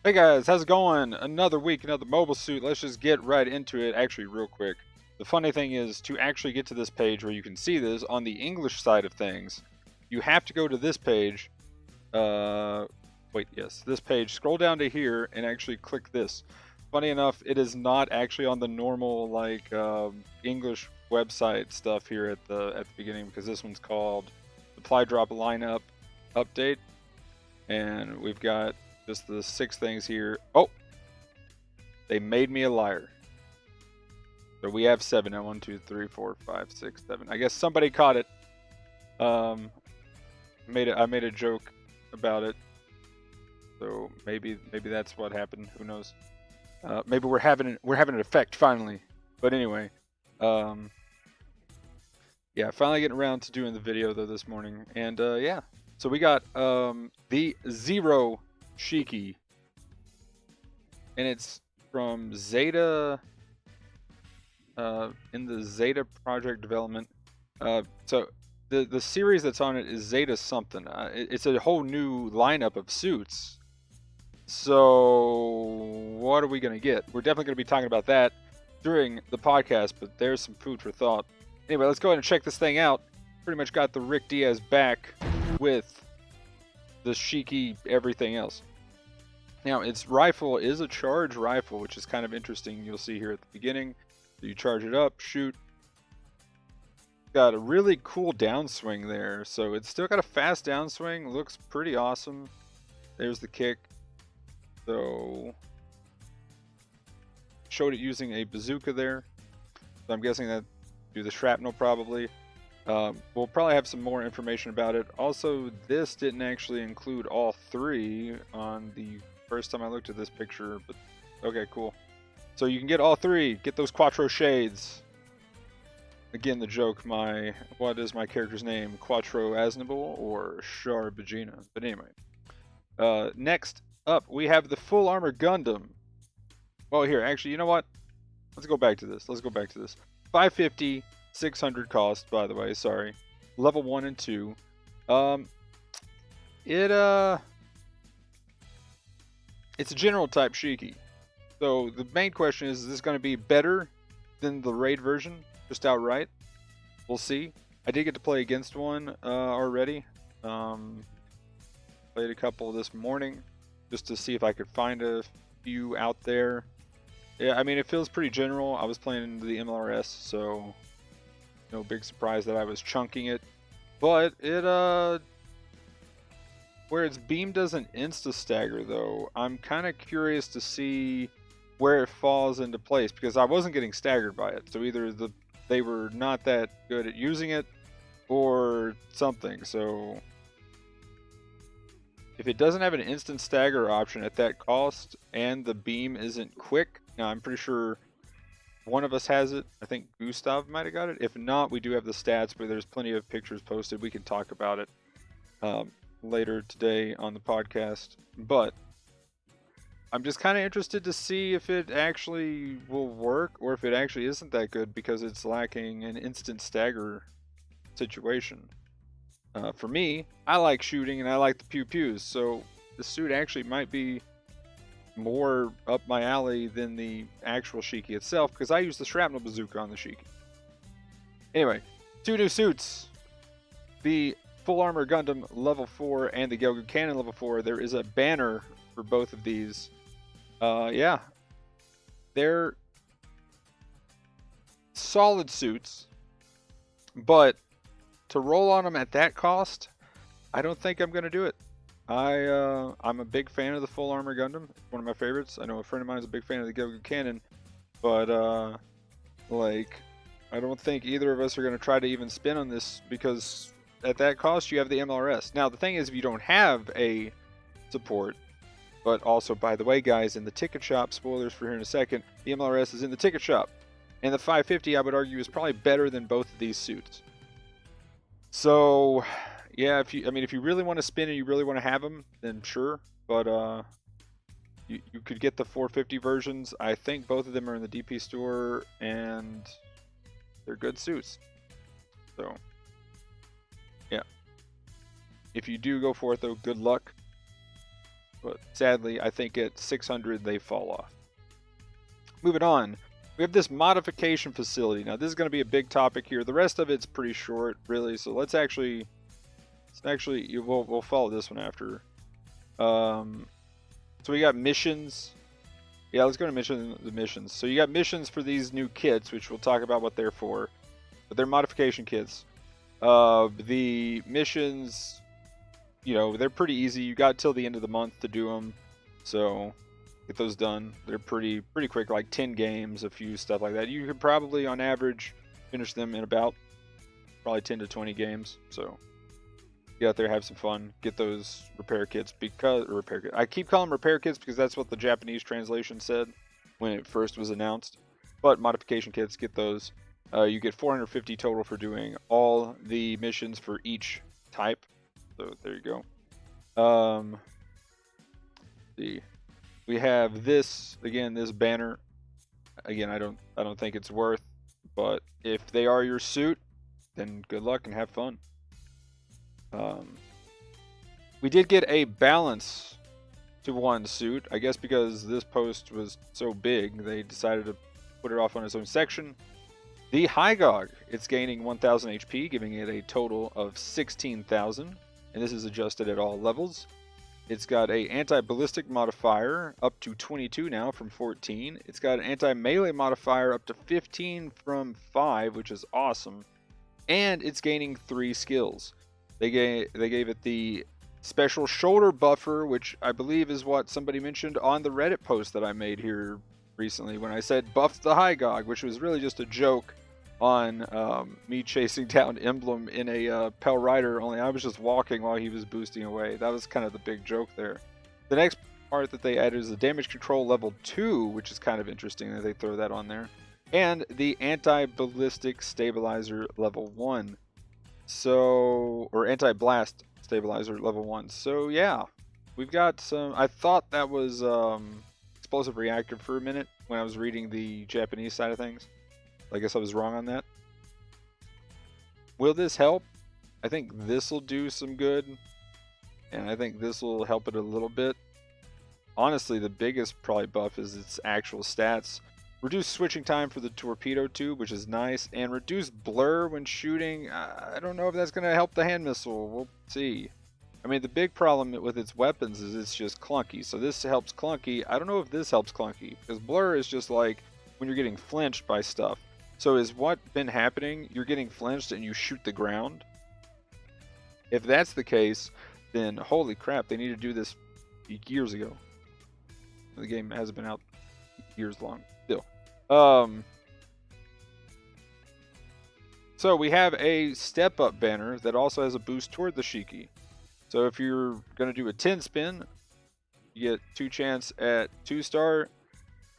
Hey guys, how's it going? Another week, another mobile suit. Let's just get right into it. Actually, real quick. The funny thing is, to actually get to this page where you can see this on the English side of things, you have to go to this page. This page. Scroll down to here and actually click this. Funny enough, it is not actually on the normal English website stuff here at the beginning, because this one's called Supply Drop Lineup Update, and we've got just the 6 things here. Oh, they made me a liar. So we have 7 now. 1, 2, 3, 4, 5, 6, 7. I guess somebody caught it. I made a joke about it. So maybe that's what happened. Who knows? Maybe we're having an effect finally. But anyway, yeah, finally getting around to doing the video though this morning, and yeah. So we got the Zero Shiki, and it's from Zeta, in the Zeta project development. So the series that's on it is Zeta something. It's a whole new lineup of suits. So what are we gonna get? We're definitely gonna be talking about that during the podcast, but there's some food for thought. Anyway, let's go ahead and check this thing out. Pretty much got the Rick Diaz back with the Shiki everything else. Now, its rifle is a charge rifle, which is kind of interesting. You'll see here at the beginning. So you charge it up, shoot. Got a really cool downswing there. So it's still got a fast downswing. Looks pretty awesome. There's the kick. So showed it using a bazooka there. So I'm guessing that do the shrapnel probably. We'll probably have some more information about it. Also, this didn't actually include all 3 on the first time I looked at this picture, but okay, cool. So you can get all 3. Get those Quattro shades. Again, the joke, what is my character's name? Quattro Aznable or Char Bagina? But anyway. Next up, we have the Full Armor Gundam. Well, here, actually, you know what? Let's go back to this. 550, 600 cost, by the way, sorry. Level 1 and 2. It's a general type Shiki. So the main question is this going to be better than the raid version? Just outright? We'll see. I did get to play against one already. Played a couple this morning just to see if I could find a few out there. Yeah, I mean, it feels pretty general. I was playing the MLRS, so no big surprise that I was chunking it. But it, where its beam doesn't insta-stagger, though, I'm kind of curious to see where it falls into place, because I wasn't getting staggered by it. So either they were not that good at using it, or something. So if it doesn't have an instant stagger option at that cost, and the beam isn't quick, now I'm pretty sure one of us has it. I think Gustav might have got it. If not, we do have the stats, but there's plenty of pictures posted. We can talk about it later today on the podcast. But I'm just kind of interested to see if it actually will work, or if it actually isn't that good because it's lacking an instant stagger situation. For me, I like shooting and I like the pew-pews, so the suit actually might be more up my alley than the actual Shiki itself, because I use the shrapnel bazooka on the Shiki. Anyway, 2 new suits. The Full Armor Gundam level 4 and the Gelgoog Cannon level 4. There is a banner for both of these. Yeah. They're solid suits, but to roll on them at that cost, I don't think I'm going to do it. I'm a big fan of the Full Armor Gundam. It's one of my favorites. I know a friend of mine is a big fan of the Gelgoog Cannon, but I don't think either of us are going to try to even spin on this, because at that cost you have the MLRS. Now the thing is, if you don't have a support, but also, by the way, guys, in the ticket shop, spoilers for here in a second, the MLRS is in the ticket shop, and the 550 I would argue is probably better than both of these suits. So yeah, if you really want to spin and you really want to have them, then sure. But you could get the 450 versions. I think both of them are in the DP store, and they're good suits. So yeah, if you do go for it though, good luck. but sadly, I think at 600 they fall off. Moving on, we have this modification facility. Now, this is going to be a big topic here. The rest of it's pretty short, really. So we'll follow this one after. So we got missions. Yeah, let's go to the missions. So you got missions for these new kits, which we'll talk about what they're for. But they're modification kits. The missions, you know, they're pretty easy. You got till the end of the month to do them. So get those done. They're pretty quick, like 10 games, a few stuff like that. You could probably, on average, finish them in about probably 10 to 20 games. So get out there, have some fun, get those repair kits. I keep calling them repair kits because that's what the Japanese translation said when it first was announced. But modification kits, get those. You get 450 total for doing all the missions for each type. So there you go. See, we have this again. This banner. Again, I don't think it's worth. But if they are your suit, then good luck and have fun. We did get a balance to one suit. I guess because this post was so big, they decided to put it off on its own section. The Hygog, it's gaining 1000 HP, giving it a total of 16,000, and this is adjusted at all levels. It's got a anti-ballistic modifier up to 22 now from 14. It's got an anti-melee modifier up to 15 from 5, which is awesome. And it's gaining 3 skills. They gave it the special shoulder buffer, which I believe is what somebody mentioned on the Reddit post that I made here recently when I said buff the Hygog, which was really just a joke on me chasing down Emblem in a Pell Rider, only I was just walking while he was boosting away. That was kind of the big joke there. The next part that they added is the damage control level 2, which is kind of interesting that they throw that on there. And the anti-ballistic stabilizer level 1. So, or anti-blast stabilizer level 1. So yeah, we've got some. I thought that was explosive reactor for a minute when I was reading the Japanese side of things. I guess I was wrong on that. Will this help? I think this will do some good, and I think this will help it a little bit. Honestly, the biggest probably buff is its actual stats. Reduce switching time for the torpedo tube, which is nice, and reduce blur when shooting. I don't know if that's going to help the hand missile. We'll see. I mean, the big problem with its weapons is it's just clunky. So this helps clunky. I don't know if this helps clunky, because blur is just like when you're getting flinched by stuff. So is what been happening? You're getting flinched and you shoot the ground? If that's the case, then holy crap, they need to do this years ago. The game hasn't been out years long. Still. So we have a step-up banner that also has a boost toward the Shiki. So if you're going to do a 10 spin, you get 2 chance at 2-star,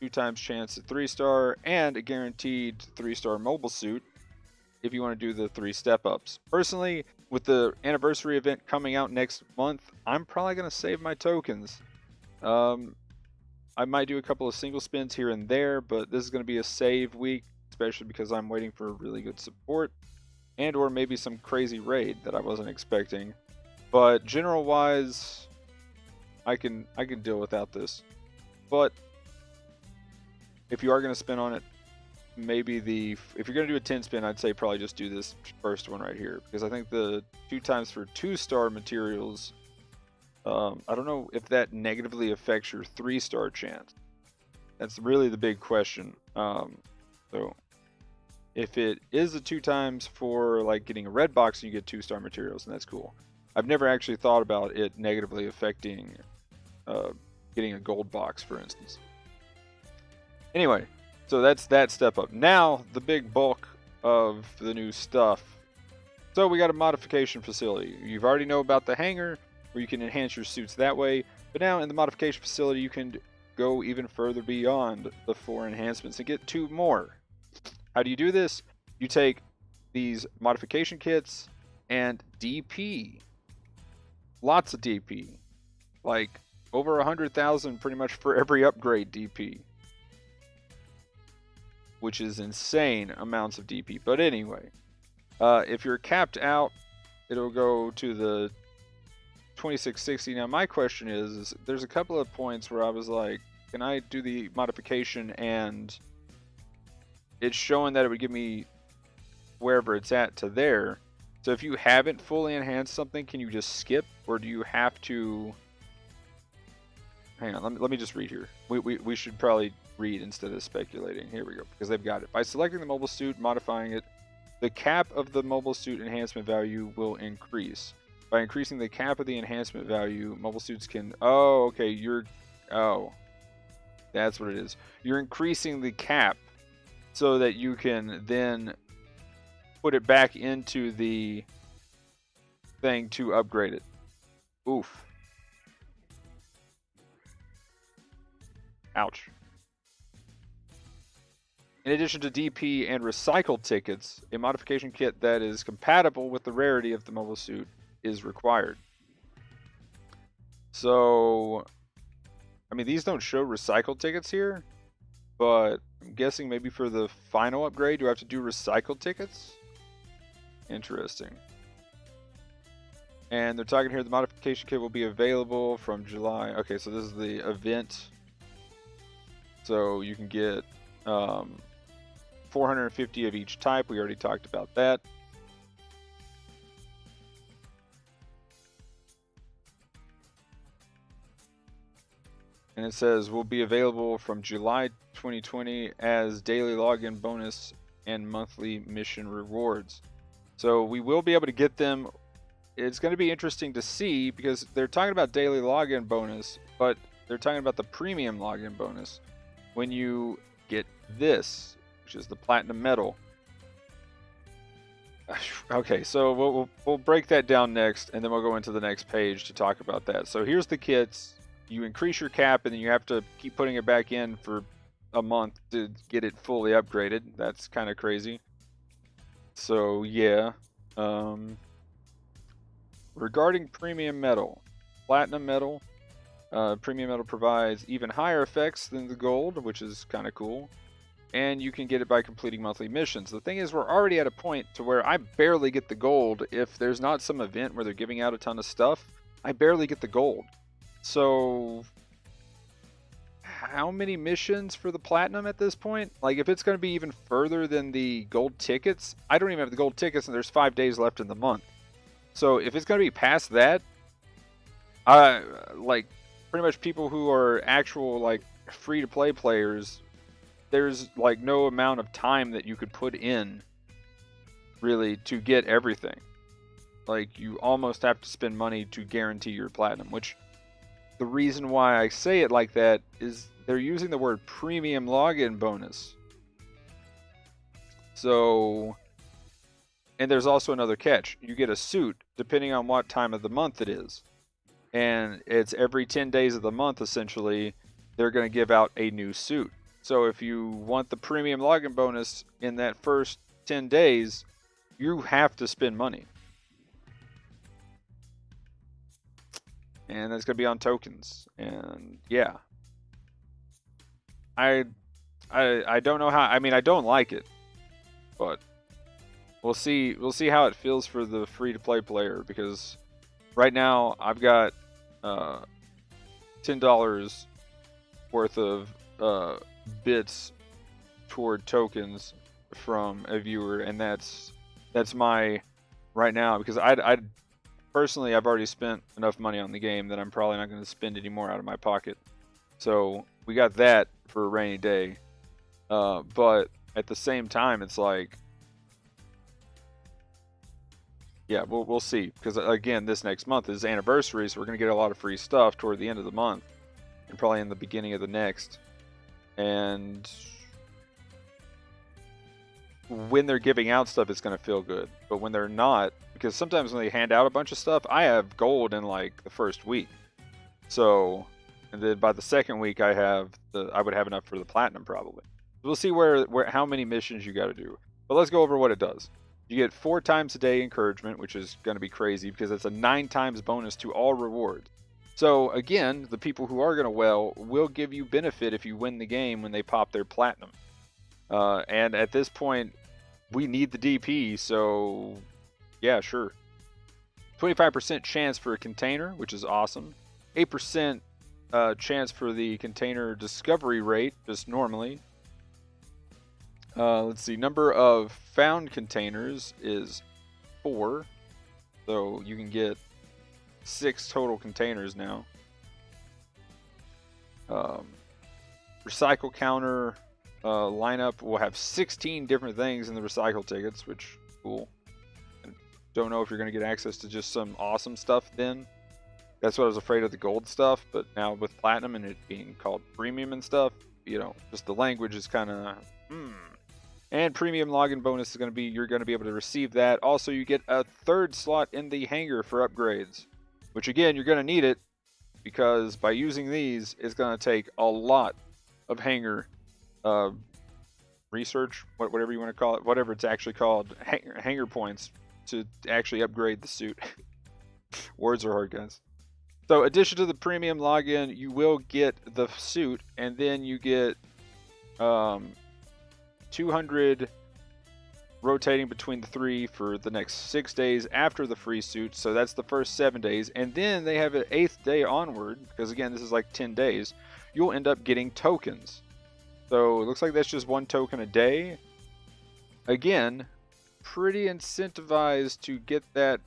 2 times chance at 3-star, and a guaranteed 3-star mobile suit if you want to do the 3 step-ups. Personally, with the anniversary event coming out next month, I'm probably going to save my tokens. I might do a couple of single spins here and there, but this is going to be a save week, especially because I'm waiting for really good support and or maybe some crazy raid that I wasn't expecting. But general wise, I can deal without this. But if you are going to spin on it, maybe if you're going to do a 10 spin, I'd say probably just do this first one right here, because I think the 2 times for 2-star materials, I don't know if that negatively affects your 3-star chance. That's really the big question. So if it is the 2 times for like getting a red box and you get 2-star materials, and that's cool. I've never actually thought about it negatively affecting getting a gold box, for instance. Anyway, so that's that step up. Now, the big bulk of the new stuff. So we got a modification facility. You've already know about the hangar, where you can enhance your suits that way. But now in the modification facility, you can go even further beyond the 4 enhancements and get 2 more. How do you do this? You take these modification kits and DP. Lots of DP. Like over 100,000 pretty much for every upgrade DP. Which is insane amounts of DP. But anyway, if you're capped out, it'll go to the 2660. Now my question is there's a couple of points where I was like, can I do the modification and it's showing that it would give me wherever it's at to there. So if you haven't fully enhanced something, can you just skip, or do you have to... Hang on, let me just read here. We should probably read instead of speculating. Here we go, because they've got it. By selecting the mobile suit, modifying it, the cap of the mobile suit enhancement value will increase. By increasing the cap of the enhancement value, mobile suits can... Oh, okay, Oh, that's what it is. You're increasing the cap so that you can then put it back into the thing to upgrade it. Oof. Ouch. In addition to DP and recycled tickets, a modification kit that is compatible with the rarity of the mobile suit is required. So, I mean, these don't show recycled tickets here, but I'm guessing maybe for the final upgrade, do I have to do recycled tickets? Interesting. And they're talking here, the modification kit will be available from July. Okay, so this is the event. So you can get 450 of each type. We already talked about that. And it says will be available from July 2020 as daily login bonus and monthly mission rewards. So we will be able to get them. It's going to be interesting to see because they're talking about daily login bonus, but they're talking about the premium login bonus when you get this, which is the platinum medal. Okay, so we'll break that down next, and then we'll go into the next page to talk about that. So here's the kits. You increase your cap, and then you have to keep putting it back in for a month to get it fully upgraded. That's kind of crazy. So yeah. Regarding premium metal, platinum metal, premium metal provides even higher effects than the gold, which is kind of cool. And you can get it by completing monthly missions. The thing is, we're already at a point to where I barely get the gold. If there's not some event where they're giving out a ton of stuff, I barely get the gold. So, how many missions for the platinum at this point? Like, if it's going to be even further than the gold tickets, I don't even have the gold tickets, and there's 5 days left in the month. So, if it's going to be past that, like, pretty much people who are actual, like, free-to-play players, there's, like, no amount of time that you could put in, really, to get everything. Like, you almost have to spend money to guarantee your platinum, which... The reason why I say it like that is they're using the word premium login bonus. So, and there's also another catch. You get a suit depending on what time of the month it is. And it's every 10 days of the month, essentially, they're going to give out a new suit. So if you want the premium login bonus in that first 10 days, you have to spend money. And that's going to be on tokens. And yeah. I don't know how. I mean, I don't like it. But we'll see how it feels for the free to play player, because right now I've got $10 worth of bits toward tokens from a viewer, and that's my right now, because I personally, I've already spent enough money on the game that I'm probably not going to spend any more out of my pocket. So we got that for a rainy day. But at the same time, it's like, yeah, we'll see. Because again, this next month is anniversary, so we're going to get a lot of free stuff toward the end of the month, and probably in the beginning of the next. And when they're giving out stuff, it's going to feel good. But when they're not, because sometimes when they hand out a bunch of stuff, I have gold in like the first week. So, and then by the second week, I would have enough for the platinum probably. We'll see where how many missions you got to do. But let's go over what it does. You get 4 times a day encouragement, which is going to be crazy because it's a 9 times bonus to all rewards. So again, the people who are going to will give you benefit if you win the game when they pop their platinum. And at this point, we need the DP, so yeah, sure. 25% chance for a container, which is awesome. 8% chance for the container discovery rate, just normally. Let's see, number of found containers is 4. So you can get 6 total containers now. Recycle counter lineup will have 16 different things in the recycle tickets, which is cool. Don't know if you're going to get access to just some awesome stuff then. That's what I was afraid of, the gold stuff, but now with platinum and it being called premium and stuff, you know, just the language is kind of And premium login bonus is going to be, you're going to be able to receive that. Also, you get a 3rd slot in the hangar for upgrades, which again, you're going to need it because by using these, it's going to take a lot of hangar research, whatever you want to call it, whatever it's actually called, hangar points to actually upgrade the suit. Words are hard, guys. So, addition to the premium login, you will get the suit, and then you get 200 rotating between the 3 for the next 6 days after the free suit. So that's the first 7 days, and then they have an 8th day onward, because again, this is like 10 days. You'll end up getting tokens. So it looks like that's just 1 token a day. Again, pretty incentivized to get that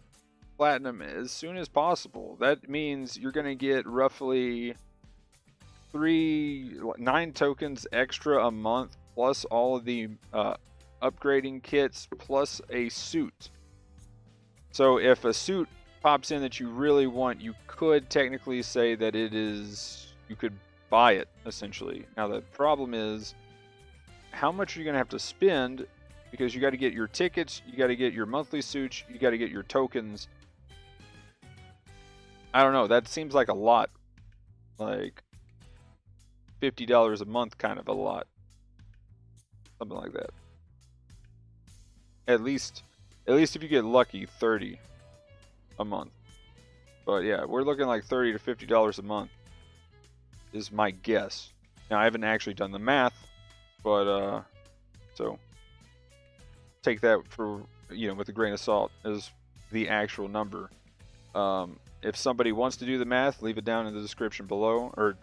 platinum as soon as possible. That means you're going to get roughly 9 tokens extra a month, plus all of the upgrading kits, plus a suit. So if a suit pops in that you really want, you could technically say that it is, you could buy it, essentially. Now the problem is, how much are you going to have to spend? Because you got to get your tickets, you got to get your monthly suits, you got to get your tokens. I don't know, that seems like a lot. Like $50 a month, kind of a lot. Something like that. At least if you get lucky, 30 a month. But yeah, we're looking like $30 to $50 a month is my guess. Now I haven't actually done the math, but so take that for, you know, with a grain of salt as the actual number. If somebody wants to do the math, leave it down in the description below, or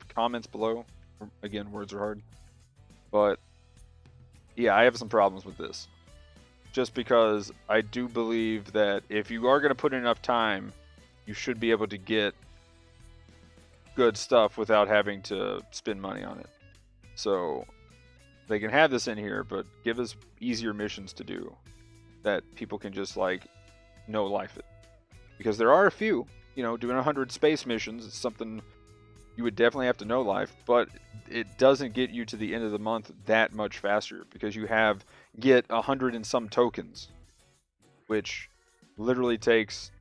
comments below. Again, words are hard. But yeah, I have some problems with this. Just because I do believe that if you are going to put in enough time, you should be able to get good stuff without having to spend money on it. So they can have this in here, but give us easier missions to do that people can just like no life it. Because there are a few, you know, doing 100 space missions is something you would definitely have to know life, but it doesn't get you to the end of the month that much faster because you get 100 and some tokens, which literally takes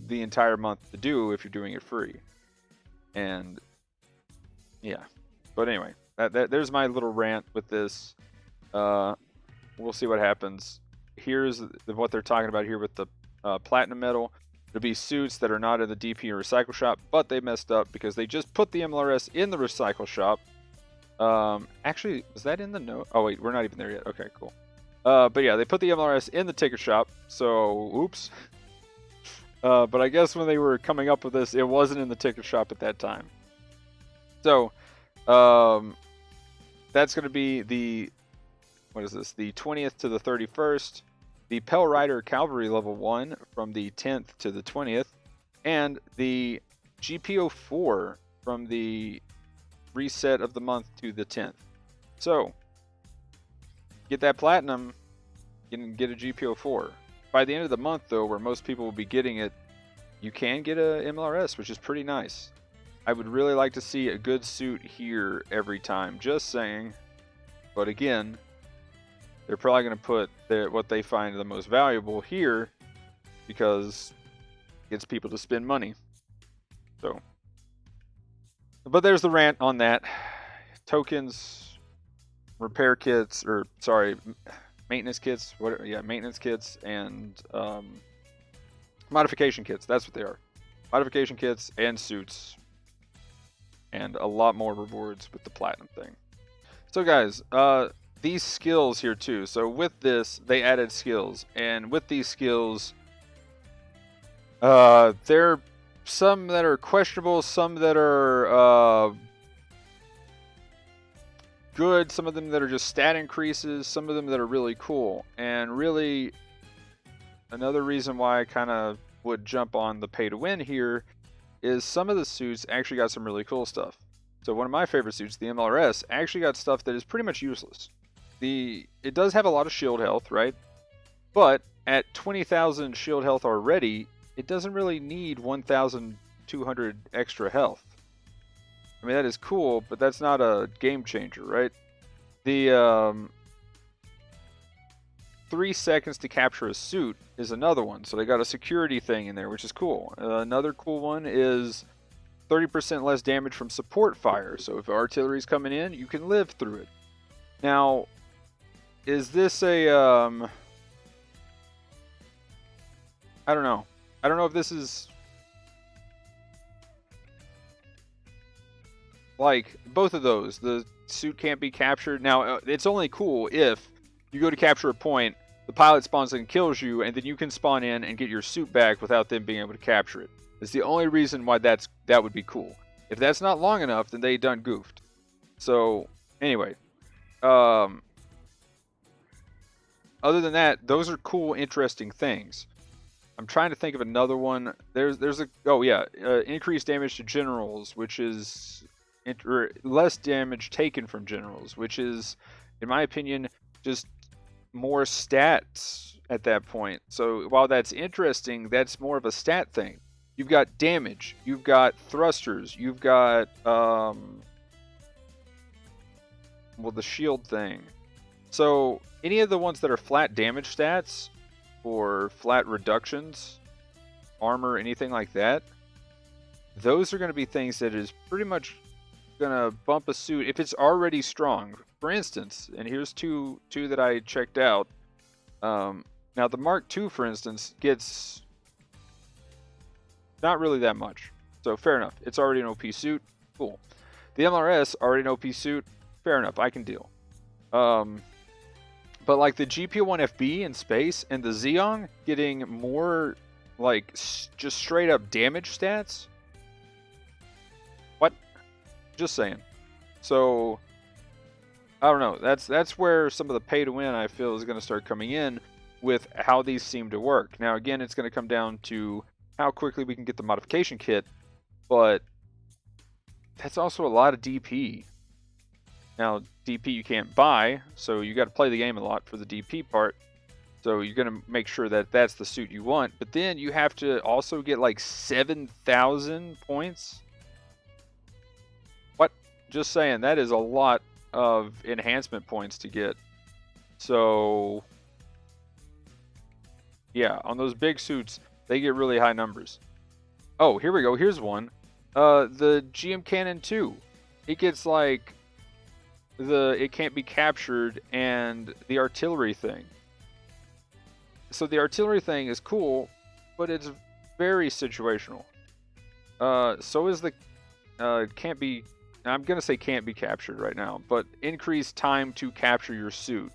the entire month to do if you're doing it free. And yeah, but anyway, there's my little rant with this. We'll see what happens. Here's what they're talking about here with the platinum medal. It'll be suits that are not in the DP or recycle shop, but they messed up because they just put the MLRS in the recycle shop. Actually, was that in the note? Oh wait, we're not even there yet. Okay, cool. But yeah, they put the MLRS in the ticket shop, so oops. But I guess when they were coming up with this, it wasn't in the ticket shop at that time. So, that's going to be the, what is this? The 20th to the 31st. The Pell Rider Cavalry Level 1 from the 10th to the 20th. And the GBO2 from the reset of the month to the 10th. So, get that platinum, you can get a GBO2. By the end of the month, though, where most people will be getting it, you can get a MLRS, which is pretty nice. I would really like to see a good suit here every time, just saying. But again, they're probably going to put what they find the most valuable here because it gets people to spend money. So, but there's the rant on that. Tokens, repair kits, or sorry, maintenance kits. Maintenance kits and modification kits. That's what they are. Modification kits and suits, and a lot more rewards with the platinum thing. So guys, these skills here too. So with this, they added skills, and with these skills, There are some that are questionable, some that are good, some of them that are just stat increases, some of them that are really cool. And really, another reason why I kind of would jump on the pay to win here is some of the suits actually got some really cool stuff. So one of my favorite suits, the MLRS, actually got stuff that is pretty much useless. It does have a lot of shield health, right? But at 20,000 shield health already, it doesn't really need 1,200 extra health. I mean, that is cool, but that's not a game changer, right? The 3 seconds to capture a suit is another one. So they got a security thing in there, which is cool. Another cool one is 30% less damage from support fire. So if artillery's coming in, you can live through it. Now, is this a I don't know. I don't know if this is like both of those. The suit can't be captured. Now, it's only cool if you go to capture a point, the pilot spawns in and kills you, and then you can spawn in and get your suit back without them being able to capture it. It's the only reason why that would be cool. If that's not long enough, then they done goofed. So, anyway. Other than that, those are cool, interesting things. I'm trying to think of another one. There's a increased damage to generals, which is less damage taken from generals, which is, in my opinion, just more stats at that point. So while that's interesting, that's more of a stat thing. You've got damage, you've got thrusters, you've got the shield thing. So any of the ones that are flat damage stats or flat reductions, armor, anything like that, those are going to be things that is pretty much going to bump a suit if it's already strong. For instance, and here's two that I checked out. Now the Mark II, for instance, gets not really that much. So fair enough. It's already an OP suit. Cool. The MLRS, already an OP suit. Fair enough. I can deal. But like the GBO2 FB in space and the Zeong getting more like just straight up damage stats. What? Just saying. So I don't know. That's where some of the pay to win I feel is going to start coming in with how these seem to work. Now again, it's going to come down to how quickly we can get the modification kit, but that's also a lot of DP. Now, DP you can't buy, so you got to play the game a lot for the DP part. So you're going to make sure that that's the suit you want. But then you have to also get like 7,000 points. What? Just saying, that is a lot of enhancement points to get. So, yeah, on those big suits, they get really high numbers. Oh, here we go. Here's one. The GM Cannon 2. It gets like it can't be captured and the artillery thing. So the artillery thing is cool, but it's very situational. So is the can't be. I'm gonna say can't be captured right now, but increased time to capture your suit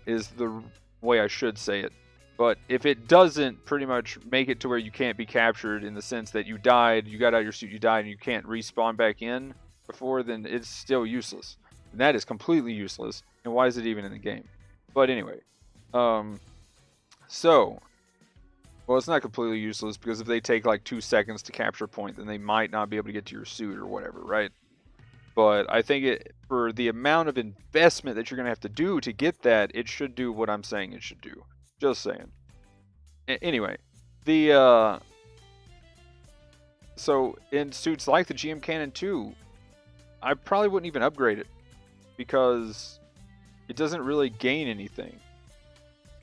is the way I should say it. But if it doesn't pretty much make it to where you can't be captured in the sense that you died, you got out of your suit, you died, and you can't respawn back in before, then it's still useless. And that is completely useless. And why is it even in the game? But anyway, well, it's not completely useless because if they take like 2 seconds to capture a point, then they might not be able to get to your suit or whatever, right? But I think for the amount of investment that you're going to have to do to get that, it should do what I'm saying it should do. Just saying. Anyway, so in suits like the GM Cannon 2, I probably wouldn't even upgrade it because it doesn't really gain anything.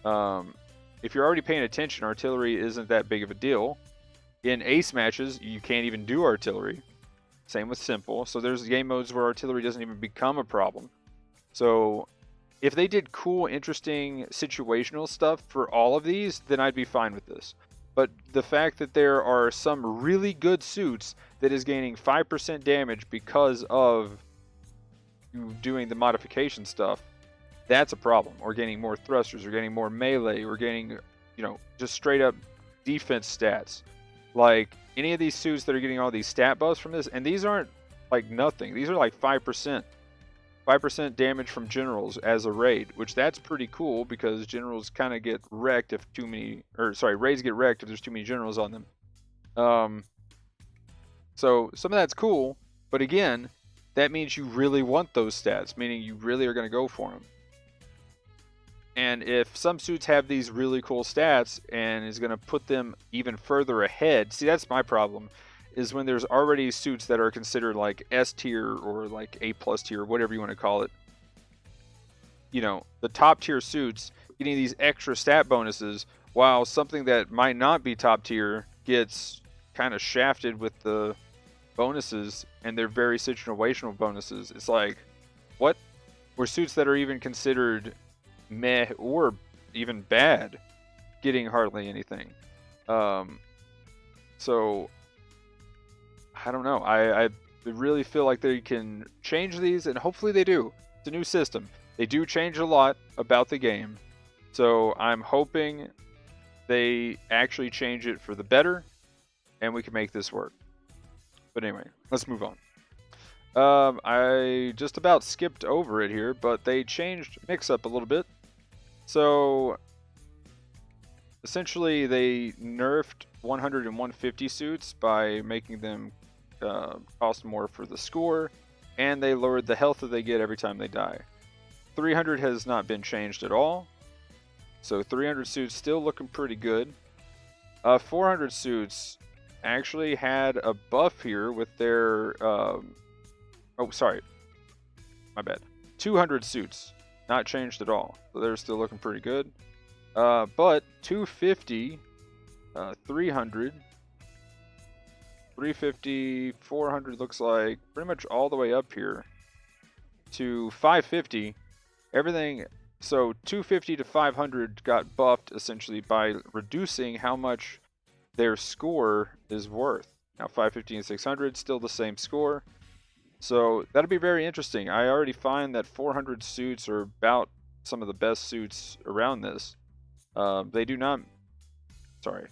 If you're already paying attention, artillery isn't that big of a deal. In ace matches, you can't even do artillery. Same with simple. So there's game modes where artillery doesn't even become a problem. So if they did cool, interesting, situational stuff for all of these, then I'd be fine with this. But the fact that there are some really good suits that is gaining 5% damage because of you doing the modification stuff, that's a problem. Or gaining more thrusters, or gaining more melee, or gaining, just straight up defense stats. Like, any of these suits that are getting all these stat buffs from this, and these aren't like nothing. These are like 5%. 5% damage from generals as a raid, which that's pretty cool because generals kind of get wrecked if too many, or sorry, raids get wrecked if there's too many generals on them. So some of that's cool, but again, that means you really want those stats, meaning you really are going to go for them. And if some suits have these really cool stats and is going to put them even further ahead, see, that's my problem, is when there's already suits that are considered like S tier or like A plus tier, whatever you want to call it. You know, the top tier suits getting these extra stat bonuses, while something that might not be top tier gets kind of shafted with the bonuses, and they're very situational bonuses. It's like, what? Or suits that are even considered meh or even bad getting hardly anything. So I don't know. I really feel like they can change these, and hopefully they do. It's a new system. They do change a lot about the game. So I'm hoping they actually change it for the better, and we can make this work. But anyway, let's move on. I just about skipped over it here, but they changed mix-up a little bit. So essentially they nerfed 100 and 150 suits by making them cost more for the score, and they lowered the health that they get every time they die. 300 has not been changed at all, so 300 suits still looking pretty good. 400 suits actually had a buff here with their oh sorry, my bad, 200 suits not changed at all, so they're still looking pretty good. But 250, 300, 350, 400 looks like pretty much all the way up here to 550. Everything, so 250 to 500 got buffed essentially by reducing how much their score is worth. Now 550 and 600 still the same score. So that'll be very interesting. I already find that 400 suits are about some of the best suits around this. They do not, sorry,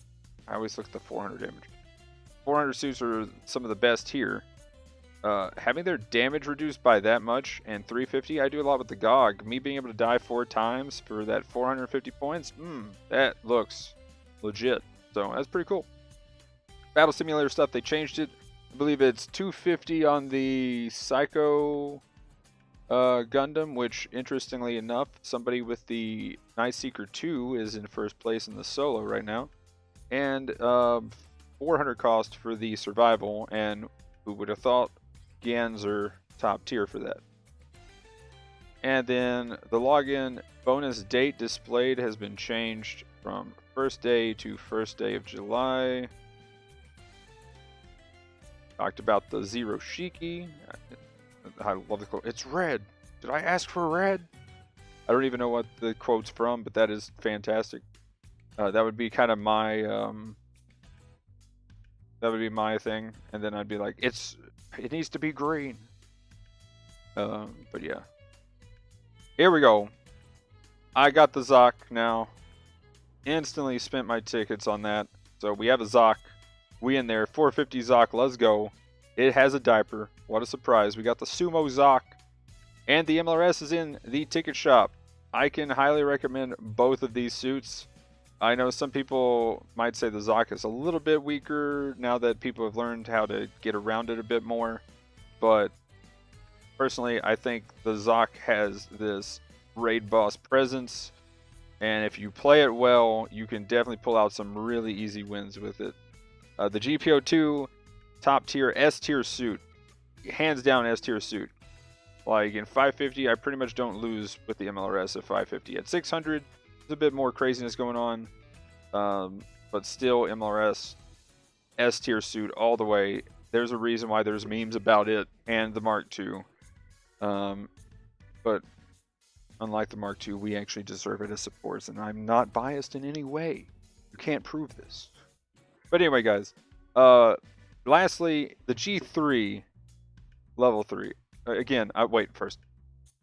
I always look at the 400 damage. 400 suits are some of the best here. Having their damage reduced by that much, and 350, I do a lot with the GOG. Me being able to die 4 times for that 450 points, that looks legit. So that's pretty cool. Battle simulator stuff, they changed it. I believe it's 250 on the Psycho Gundam, which interestingly enough, somebody with the Night Seeker 2 is in first place in the solo right now. And 400 cost for the survival, and who would have thought Gans are top tier for that. And then the login bonus date displayed has been changed from first day to first day of July. Talked about the Zero Shiki. I love the quote. It's red. Did I ask for red? I don't even know what the quote's from, but that is fantastic. That would be kind of my that would be my thing, and then I'd be like, it needs to be green. But yeah, here we go. I got the Zoc now. Instantly spent my tickets on that. So we have a Zoc. We in there. 450 Zoc. Let's go. It has a diaper. What a surprise. We got the Sumo Zoc. And the MLRS is in the ticket shop. I can highly recommend both of these suits. I know some people might say the Zoc is a little bit weaker now that people have learned how to get around it a bit more. But personally, I think the Zoc has this raid boss presence. And if you play it well, you can definitely pull out some really easy wins with it. The GBO2 top tier S tier suit, hands down S tier suit. Like in 550, I pretty much don't lose with the MLRS at 550. At 600, there's a bit more craziness going on, but still MLRS S tier suit all the way. There's a reason why there's memes about it and the Mark II. But unlike the Mark II, we actually deserve it as supports, and I'm not biased in any way. You can't prove this. But anyway, guys, lastly, the G3 level 3. Again, wait, first,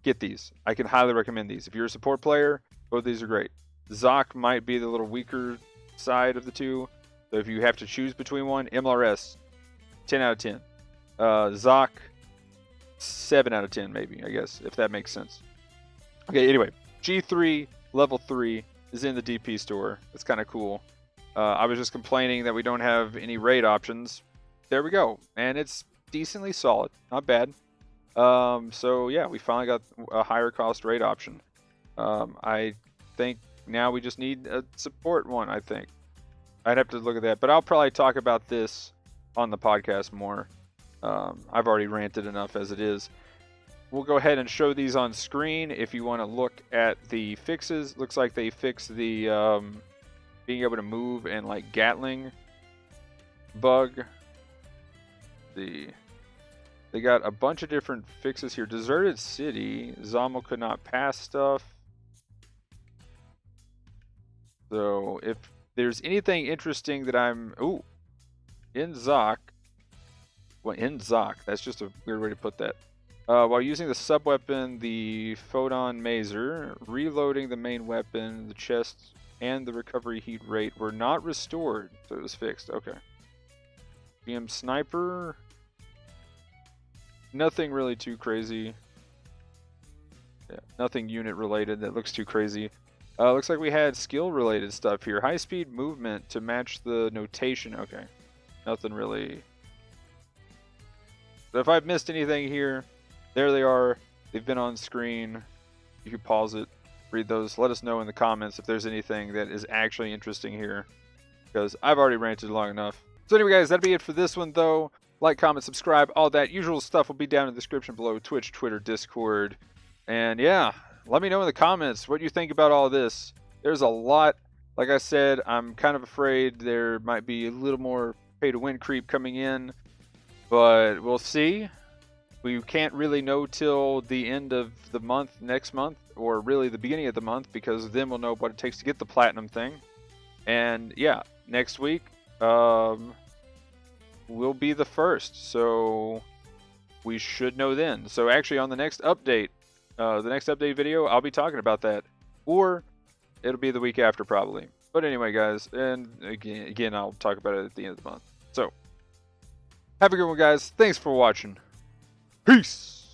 get these. I can highly recommend these. If you're a support player, both these are great. Zoc might be the little weaker side of the two, So if you have to choose between one, MLRS, 10 out of 10. Zoc, 7 out of 10 maybe, I guess, if that makes sense. Okay, anyway, G3 level 3 is in the DP store. It's kind of cool. I was just complaining that we don't have any raid options. There we go, and it's decently solid, not bad. So yeah, we finally got a higher cost raid option. I think now we just need a support one, I think. I'd have to look at that, but I'll probably talk about this on the podcast more. I've already ranted enough as it is. We'll go ahead and show these on screen if you want to look at the fixes. Looks like they fixed the being able to move and like Gatling bug. They got a bunch of different fixes here. Deserted City, Zommel could not pass stuff. So if there's anything interesting that I'm... Ooh. In Zoc. Well, in Zoc. That's just a weird way to put that. While using the sub-weapon, the Photon Mazer, reloading the main weapon, the chest, and the recovery heat rate were not restored. So it was fixed. Okay. BM Sniper. Nothing really too crazy. Yeah, nothing unit related that looks too crazy. Looks like we had skill related stuff here. High speed movement to match the notation. Okay. Nothing really. So if I've missed anything here, there they are. They've been on screen. You can pause it, read those. Let us know in the comments if there's anything that is actually interesting here, because I've already ranted long enough. So anyway, guys, that'll be it for this one, though. Like, comment, subscribe, all that usual stuff will be down in the description below. Twitch, Twitter, Discord. And yeah, let me know in the comments what you think about all this. There's a lot. Like I said, I'm kind of afraid there might be a little more pay-to-win creep coming in, but we'll see. We can't really know till the end of the month, next month, or really the beginning of the month, because then we'll know what it takes to get the platinum thing. And yeah, next week will be the first, so we should know then. So actually on the next update video, I'll be talking about that, or it'll be the week after probably. But anyway, guys, and again I'll talk about it at the end of the month. So have a good one, guys. Thanks for watching. Peace.